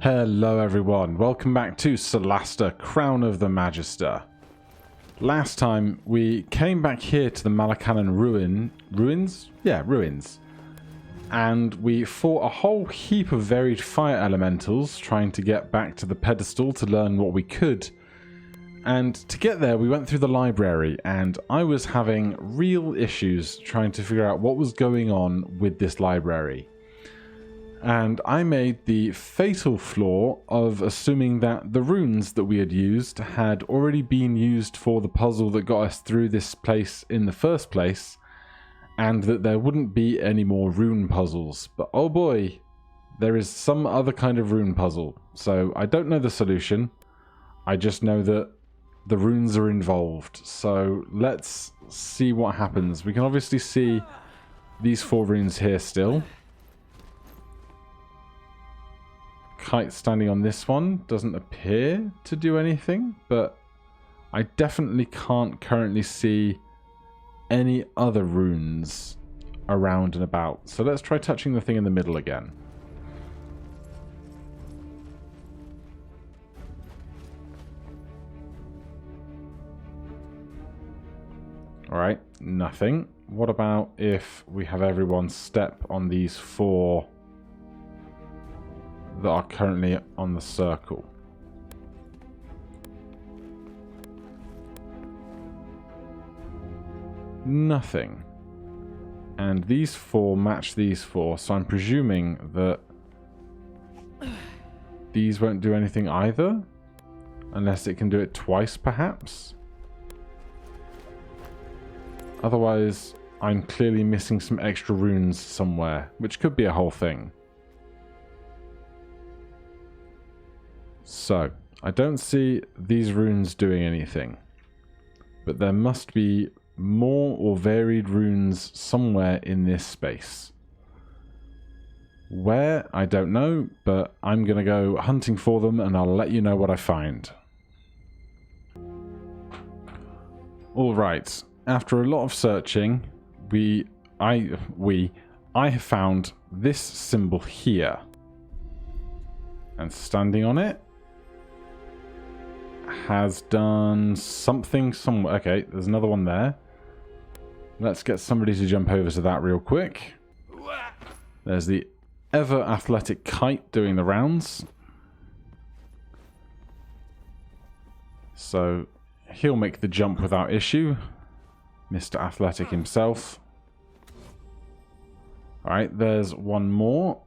Hello everyone, welcome back to Solasta Crown of the Magister. Last time we came back here to the Malakanan ruins? Yeah, ruins. And we fought a whole heap of varied fire elementals trying to get back to the pedestal to learn what we could. And to get there we went through the library and I was having real issues trying to figure out what was going on with this library. And I made the fatal flaw of assuming that the runes that we had used had already been used for the puzzle that got us through this place in the first place, and that there wouldn't be any more rune puzzles. But oh boy, there is some other kind of rune puzzle. So I don't know the solution, I just know that the runes are involved. So let's see what happens. We can obviously see these 4 runes here still. Kite standing on this one doesn't appear to do anything, but I definitely can't currently see any other runes around and about. So let's try touching the thing in the middle again. Alright, nothing. What about if we have everyone step on these 4 that are currently on the circle? Nothing. And these 4 match these 4, so I'm presuming that these won't do anything either, unless it can do it twice perhaps. Otherwise I'm clearly missing some extra runes somewhere, which could be a whole thing. So, I don't see these runes doing anything, but there must be more or varied runes somewhere in this space. Where? I don't know, but I'm going to go hunting for them and I'll let you know what I find. Alright, after a lot of searching, I have found this symbol here. And standing on it has done something somewhere. Okay, there's another one there. Let's get somebody to jump over to that real quick. There's the ever athletic kite doing the rounds. So he'll make the jump without issue. Mr. Athletic himself. Alright, there's one more.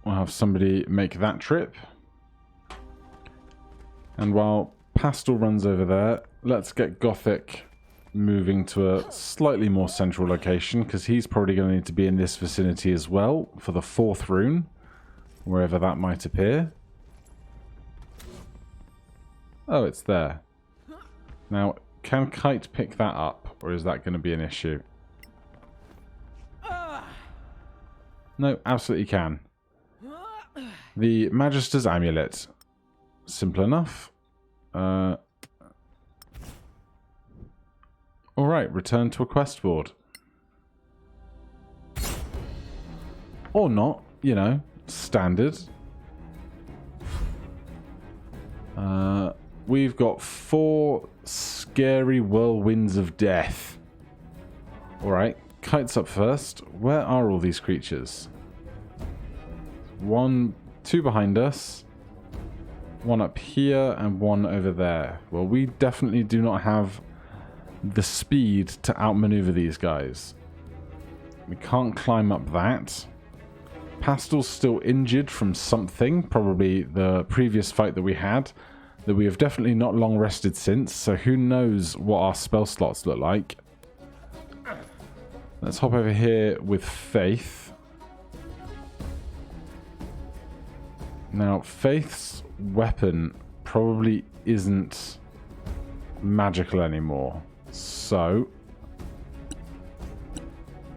We'll have somebody make that trip. And while Pastel runs over there, let's get Gothic moving to a slightly more central location, because he's probably going to need to be in this vicinity as well for the 4th rune, wherever that might appear. Oh, it's there. Now, can Kite pick that up, or is that going to be an issue? No, absolutely can. The Magister's Amulet. Simple enough. Alright, return to a quest board. Or not, you know, standard. We've got 4 scary whirlwinds of death. Alright, Kite's up first. Where are all these creatures? 2 behind us. 1 up here and 1 over there. Well, we definitely do not have the speed to outmaneuver these guys. We can't climb up that. Pastel's still injured from something, probably the previous fight that we had, that we have definitely not long rested since, so who knows what our spell slots look like. Let's hop over here with Faith. Now, Faith's weapon probably isn't magical anymore. So,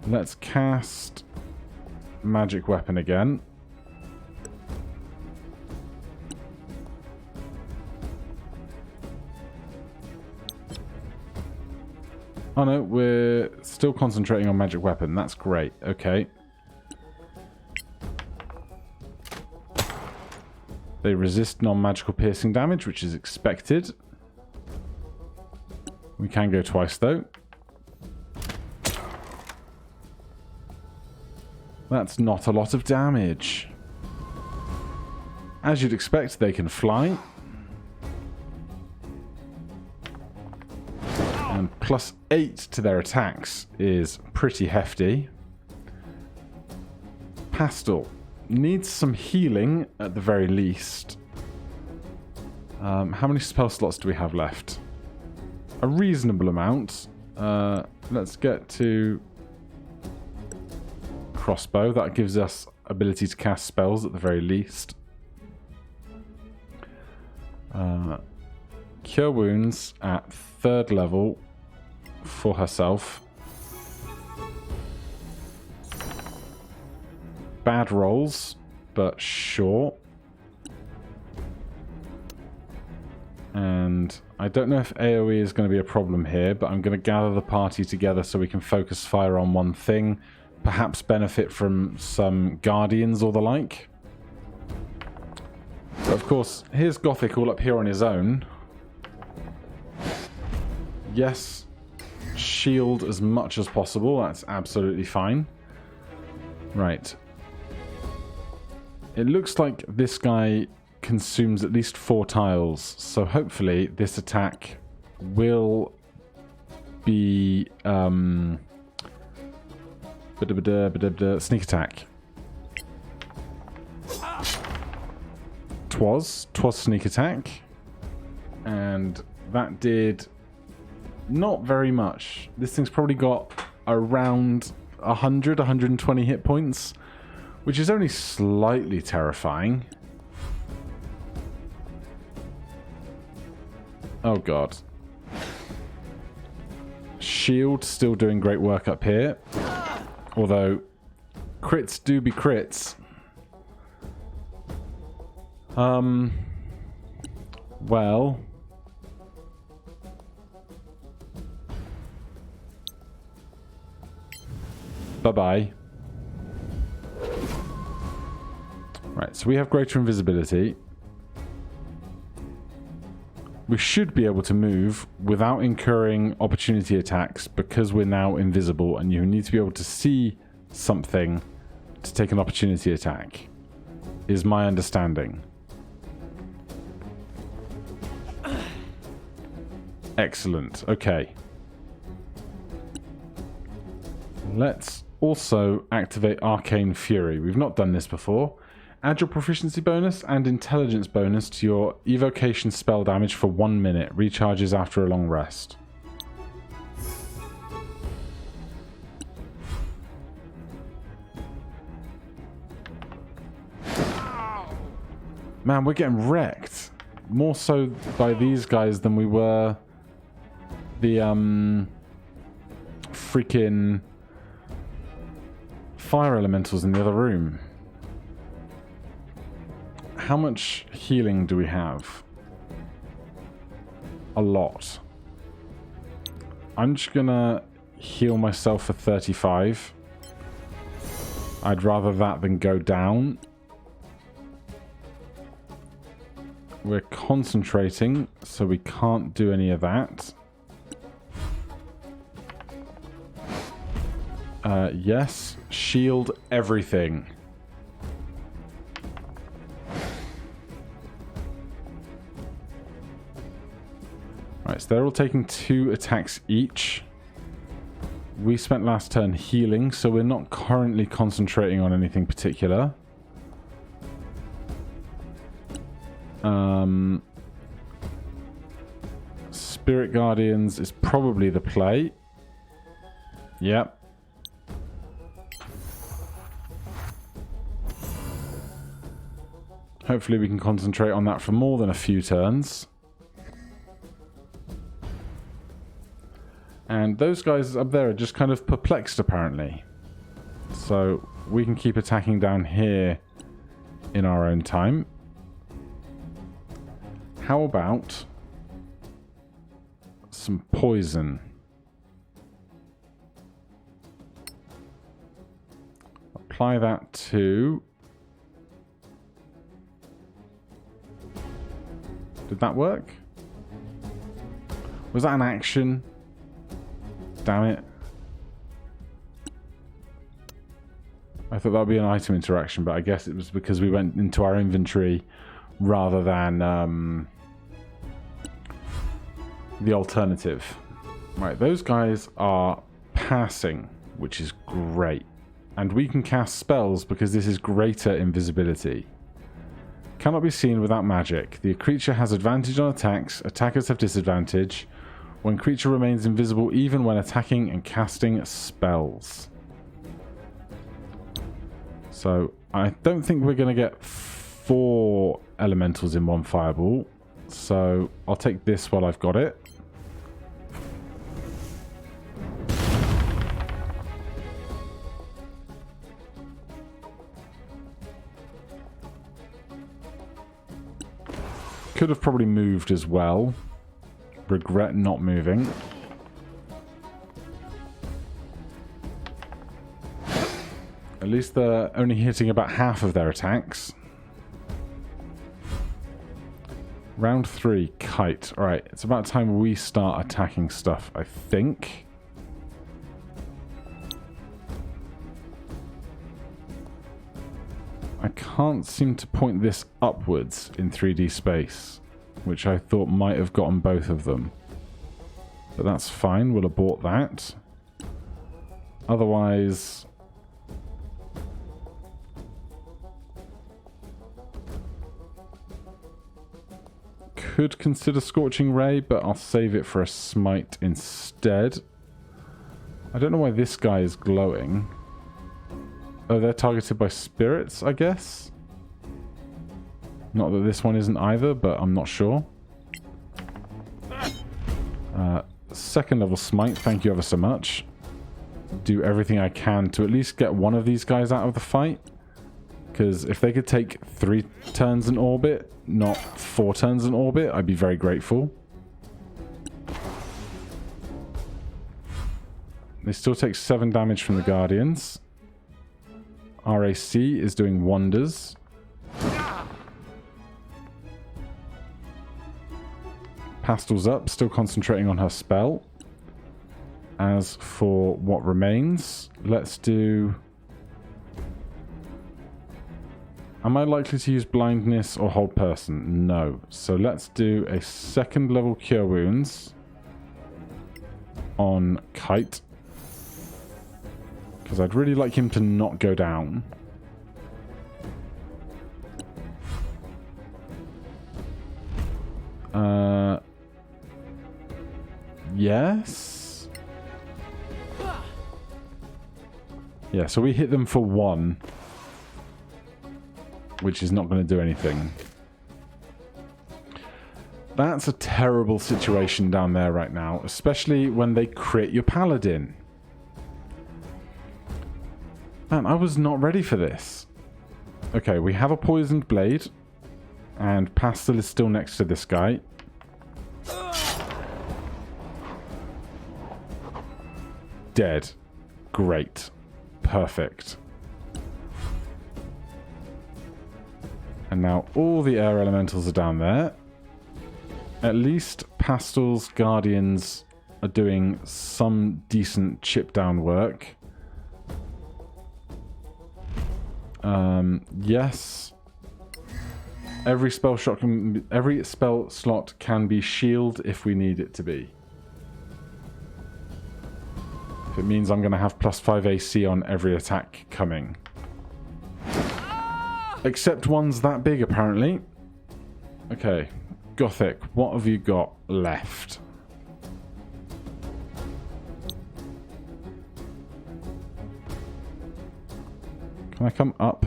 let's cast magic weapon again. Oh no, we're still concentrating on magic weapon. That's great. Okay. They resist non-magical piercing damage, which is expected. We can go twice, though. That's not a lot of damage. As you'd expect, they can fly. And +8 to their attacks is pretty hefty. Pastel needs some healing at the very least. How many spell slots do we have left? A reasonable amount. Let's get to crossbow. That gives us ability to cast spells at the very least. Cure wounds at 3rd level for herself. Bad rolls, but sure. And I don't know if AoE is going to be a problem here, but I'm going to gather the party together so we can focus fire on one thing. Perhaps benefit from some guardians or the like. But of course, here's Gothic all up here on his own. Yes, shield as much as possible. That's absolutely fine. Right. It looks like this guy consumes at least 4 tiles, so hopefully this attack will be sneak attack. Twas sneak attack, and that did not very much. This thing's probably got around 120 hit points, which is only slightly terrifying. Oh god. Shield still doing great work up here. Although, crits do be crits. Well. Bye-bye. Right, so we have greater invisibility. We should be able to move without incurring opportunity attacks because we're now invisible, and you need to be able to see something to take an opportunity attack, is my understanding. Excellent. Okay. Let's also activate Arcane Fury. We've not done this before. Add your proficiency bonus and intelligence bonus to your evocation spell damage for 1 minute. Recharges after a long rest. Man, we're getting wrecked. More so by these guys than we were the freaking fire elementals in the other room. How much healing do we have? A lot. I'm just gonna heal myself for 35. I'd rather that than go down. We're concentrating, so we can't do any of that. Yes, shield everything. Right, so they're all taking 2 attacks each. We spent last turn healing, so we're not currently concentrating on anything particular. Spirit Guardians is probably the play. Yep. Hopefully we can concentrate on that for more than a few turns. And those guys up there are just kind of perplexed, apparently. So we can keep attacking down here in our own time. How about some poison? Apply that to Did that work? Was that an action? Damn it. I thought that would be an item interaction, but I guess it was because we went into our inventory rather than the alternative. Right, those guys are passing, which is great. And we can cast spells because this is greater invisibility. Cannot be seen without magic. The creature has advantage on attacks. Attackers have disadvantage. When creature remains invisible even when attacking and casting spells. So I don't think we're going to get 4 elementals in one fireball. So I'll take this while I've got it. Could have probably moved as well. Regret not moving. At least they're only hitting about half of their attacks. Round 3, kite. Alright, it's about time we start attacking stuff, I think. I can't seem to point this upwards in 3D space, which I thought might have gotten both of them. But that's fine, we'll abort that. Otherwise... could consider Scorching Ray, but I'll save it for a smite instead. I don't know why this guy is glowing. Oh, they're targeted by spirits, I guess? Not that this one isn't either, but I'm not sure. Second level smite, thank you ever so much. Do everything I can to at least get one of these guys out of the fight. Because if they could take 3 turns in orbit, not 4 turns in orbit, I'd be very grateful. They still take 7 damage from the Guardians. RAC is doing wonders. Pastel's up, still concentrating on her spell. As for what remains, let's do... Am I likely to use blindness or hold person? No. So let's do a 2nd level cure wounds on Kite. Because I'd really like him to not go down. Yes? Yeah, so we hit them for 1. Which is not going to do anything. That's a terrible situation down there right now. Especially when they crit your paladin. Man, I was not ready for this. Okay, we have a poisoned blade. And Pastel is still next to this guy. Dead. Great. Perfect. And now all the air elementals are down there. At least Pastel's Guardians are doing some decent chip down work. Yes. Every spell slot can be shielded if we need it to be. If it means I'm going to have +5 AC on every attack coming. Except ones that big, apparently. Okay. Gothic, what have you got left? Can I come up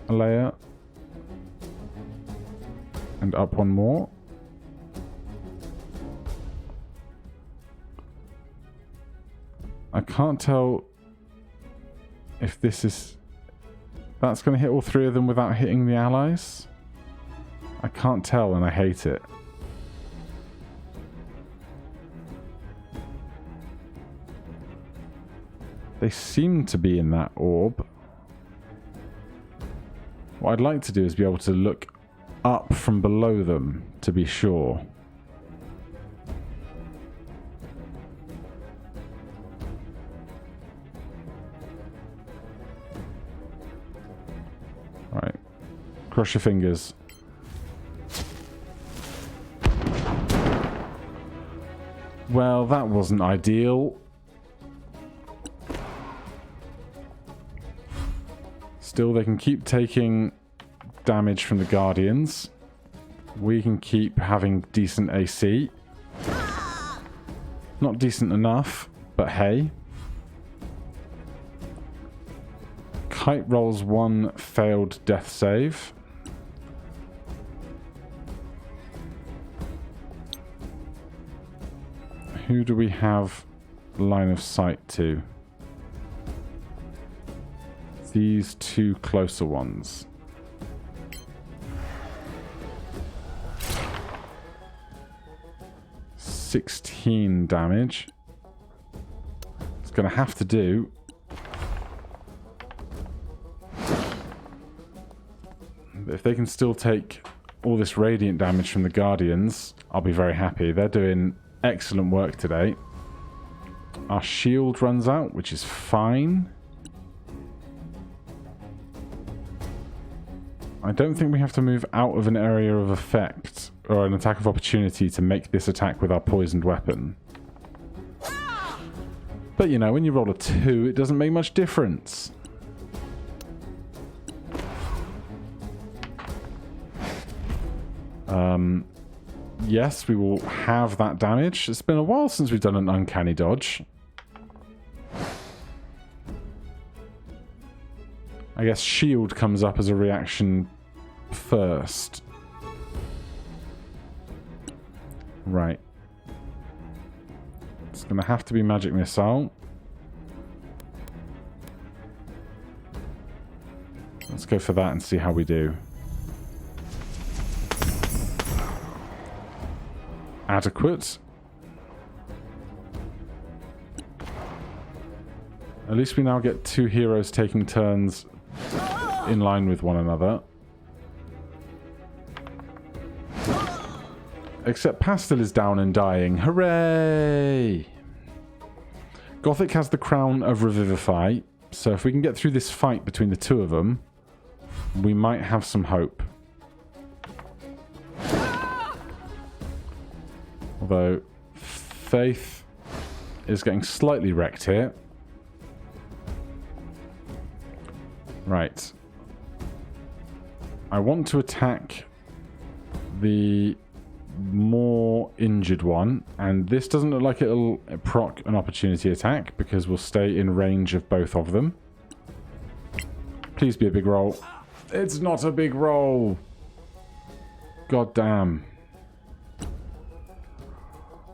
a layer? And up one more? I can't tell if this is... That's going to hit all 3 of them without hitting the allies? I can't tell and I hate it. They seem to be in that orb. What I'd like to do is be able to look up from below them, to be sure. Right. Cross your fingers. Well, that wasn't ideal. Still, they can keep taking damage from the Guardians. We can keep having decent AC. Not decent enough, but hey. Kite rolls 1 failed death save. Who do we have line of sight to? These 2 closer ones. $16 damage. It's going to have to do. But if they can still take all this radiant damage from the Guardians, I'll be very happy. They're doing excellent work today. Our shield runs out, which is fine. I don't think we have to move out of an area of effect or an attack of opportunity to make this attack with our poisoned weapon. But you know, when you roll a 2, it doesn't make much difference. Yes, we will have that damage. It's been a while since we've done an uncanny dodge. I guess shield comes up as a reaction first. Right. It's going to have to be magic missile. Let's go for that and see how we do. Adequate. At least we now get 2 heroes taking turns in line with one another. Except Pastel is down and dying. Hooray! Gothic has the crown of Revivify, so if we can get through this fight between the 2 of them, we might have some hope. Although Faith is getting slightly wrecked here. Right. I want to attack the more injured one, and this doesn't look like it'll proc an opportunity attack because we'll stay in range of both of them. Please be a big roll. It's not a big roll. God damn.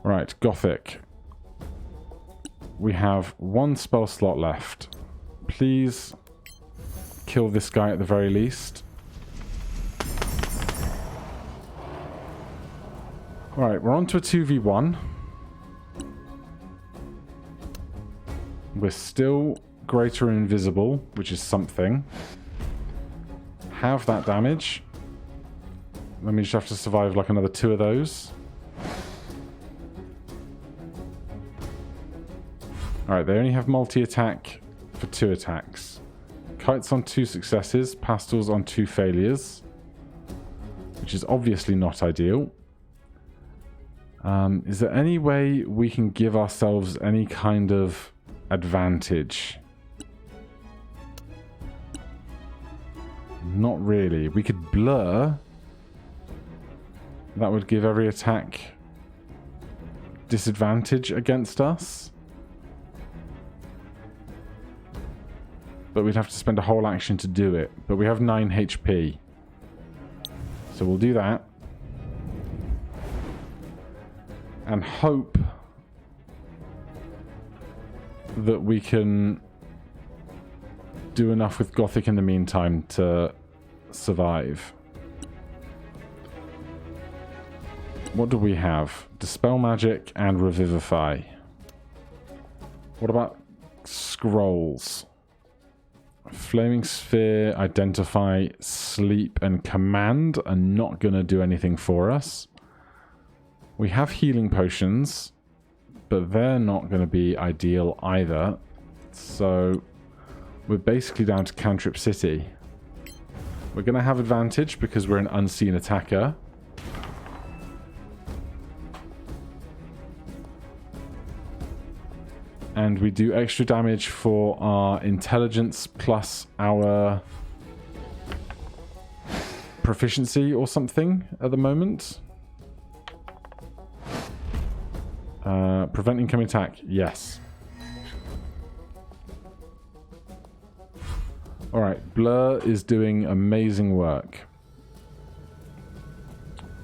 Right, Gothic. We have 1 spell slot left. Please kill this guy at the very least. Right, we're on to a 2v1. We're still greater and invisible, which is something. Have that damage. Let me just have to survive like another 2 of those. Alright, they only have multi-attack for 2 attacks. Kite's on 2 successes, Pastel's on 2 failures. Which is obviously not ideal. Is there any way we can give ourselves any kind of advantage? Not really. We could blur. That would give every attack disadvantage against us. But we'd have to spend a whole action to do it. But we have 9 HP. So we'll do that. And hope that we can do enough with Gothic in the meantime to survive. What do we have? Dispel Magic and Revivify. What about Scrolls? Flaming Sphere, Identify, Sleep, and Command are not going to do anything for us. We have healing potions, but they're not going to be ideal either. So we're basically down to Cantrip City. We're going to have advantage because we're an unseen attacker. And we do extra damage for our intelligence plus our proficiency or something at the moment. Prevent incoming attack, yes. Alright, Blur is doing amazing work.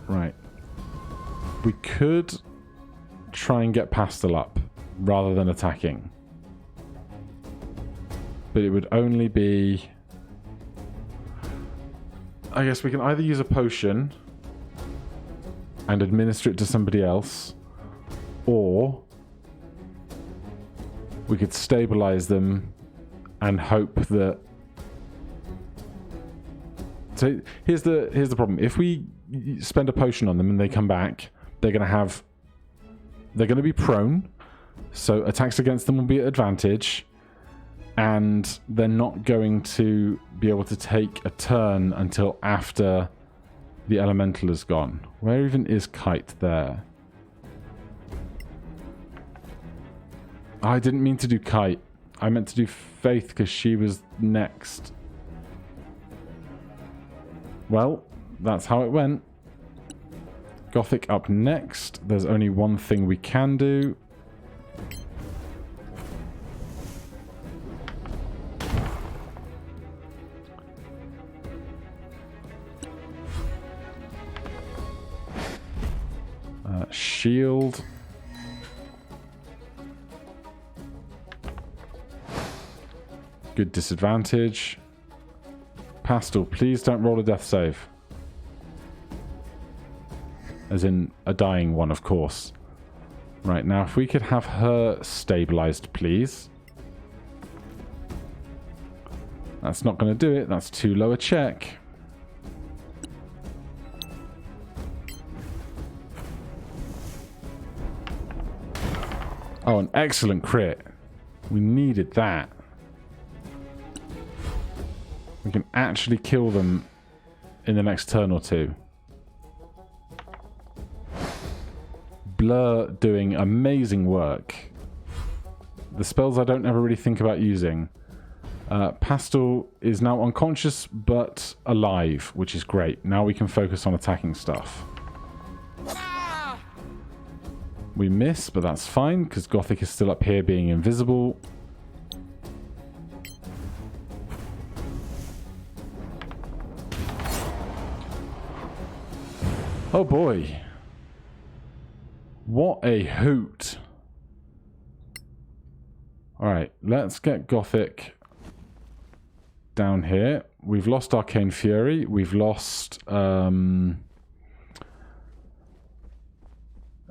Right. We could try and get Pastel up rather than attacking. But it would only be... I guess we can either use a potion and administer it to somebody else, or we could stabilize them and hope that... So here's the problem. If we spend a potion on them and they come back, they're going to be prone. So attacks against them will be at advantage, and they're not going to be able to take a turn until after the elemental is gone. Where even is Kite there? Oh, I didn't mean to do Kite. I meant to do Faith because she was next. Well, that's how it went. Gothic up next. There's only one thing we can do. Shield. Good disadvantage. Pastel, please don't roll a death save. As in a dying one, of course. Right, now if we could have her stabilized, please. That's not going to do it. That's too low a check. Oh, an excellent crit. We needed that. We can actually kill them in the next turn or two. Blur doing amazing work. The spells I don't ever really think about using. Pastel is now unconscious but alive, which is great. Now we can focus on attacking stuff. We miss, but that's fine, because Gothic is still up here being invisible. Oh boy. What a hoot. Alright, let's get Gothic down here. We've lost Arcane Fury. We've lost...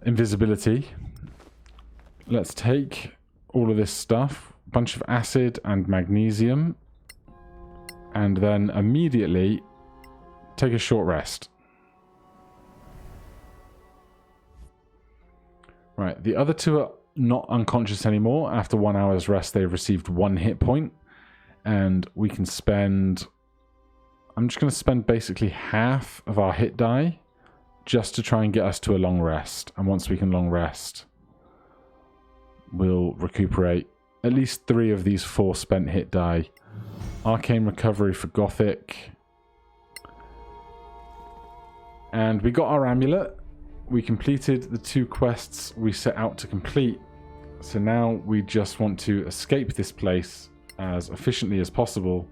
invisibility. Let's take all of this stuff, a bunch of acid and magnesium, and then immediately take a short rest. Right, the other two are not unconscious anymore. After 1 hour's rest, they've received 1 hit point, and we can spend... I'm just going to spend basically half of our hit die just to try and get us to a long rest. And once we can long rest, we'll recuperate at least 3 of these 4 spent hit die. Arcane Recovery for Gothic. And we got our amulet. We completed the 2 quests we set out to complete. So now we just want to escape this place as efficiently as possible.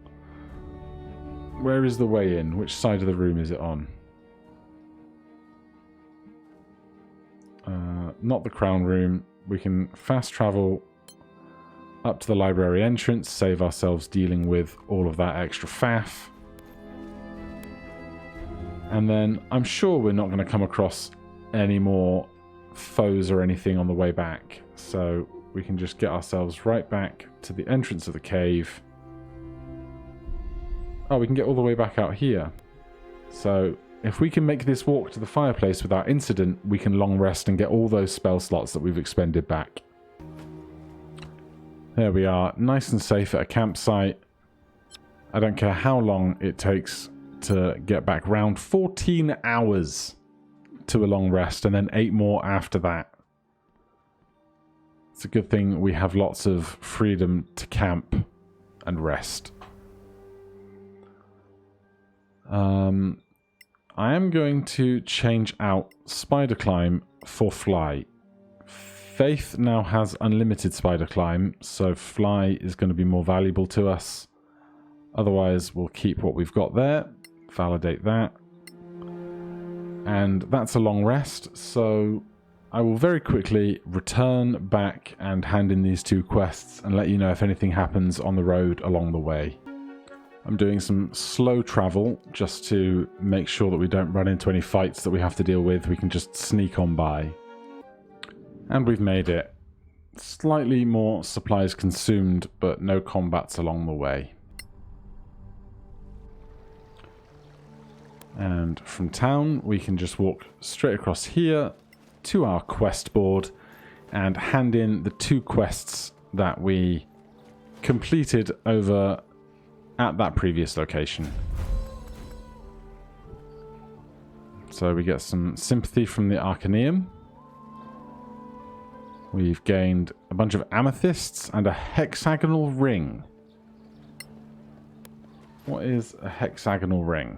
Where is the way in? Which side of the room is it on? Not the crown room. We can fast travel up to the library entrance, save ourselves dealing with all of that extra faff. And then I'm sure we're not going to come across any more foes or anything on the way back. So we can just get ourselves right back to the entrance of the cave Oh, we can get all the way back out here. So if we can make this walk to the fireplace without incident, we can long rest and get all those spell slots that we've expended back. There we are, nice and safe at a campsite. I don't care how long it takes to get back round. 14 hours to a long rest and then 8 more after that. It's a good thing we have lots of freedom to camp and rest. I am going to change out Spider Climb for Fly. Faith now has unlimited Spider Climb, so Fly is going to be more valuable to us. Otherwise, we'll keep what we've got there. Validate that. And that's a long rest, so I will very quickly return back and hand in these 2 quests and let you know if anything happens on the road along the way. I'm doing some slow travel just to make sure that we don't run into any fights that we have to deal with. We can just sneak on by. And we've made it. Slightly more supplies consumed, but no combats along the way. And from town, we can just walk straight across here to our quest board and hand in the 2 quests that we completed over at that previous location. So we get some sympathy from the Arcaneum. We've gained a bunch of amethysts and a hexagonal ring. What is a hexagonal ring?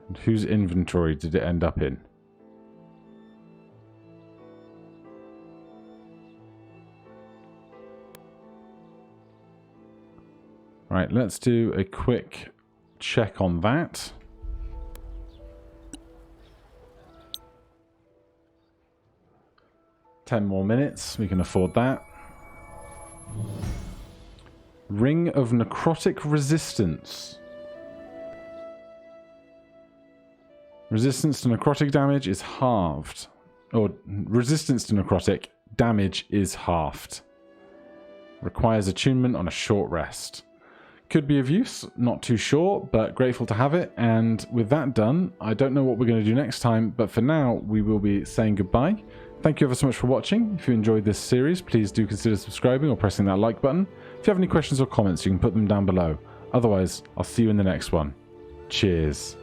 And whose inventory did it end up in? Right, let's do a quick check on that. Ten more minutes, we can afford that. Ring of Necrotic Resistance. Resistance to necrotic damage is halved. Or resistance to necrotic damage is halved. Requires attunement on a short rest. Could be of use, not too sure, but grateful to have it. And with that done, I don't know what we're going to do next time, but for now, we will be saying goodbye. Thank you ever so much for watching. If you enjoyed this series, please do consider subscribing or pressing that like button. If you have any questions or comments, you can put them down below. Otherwise, I'll see you in the next one. Cheers.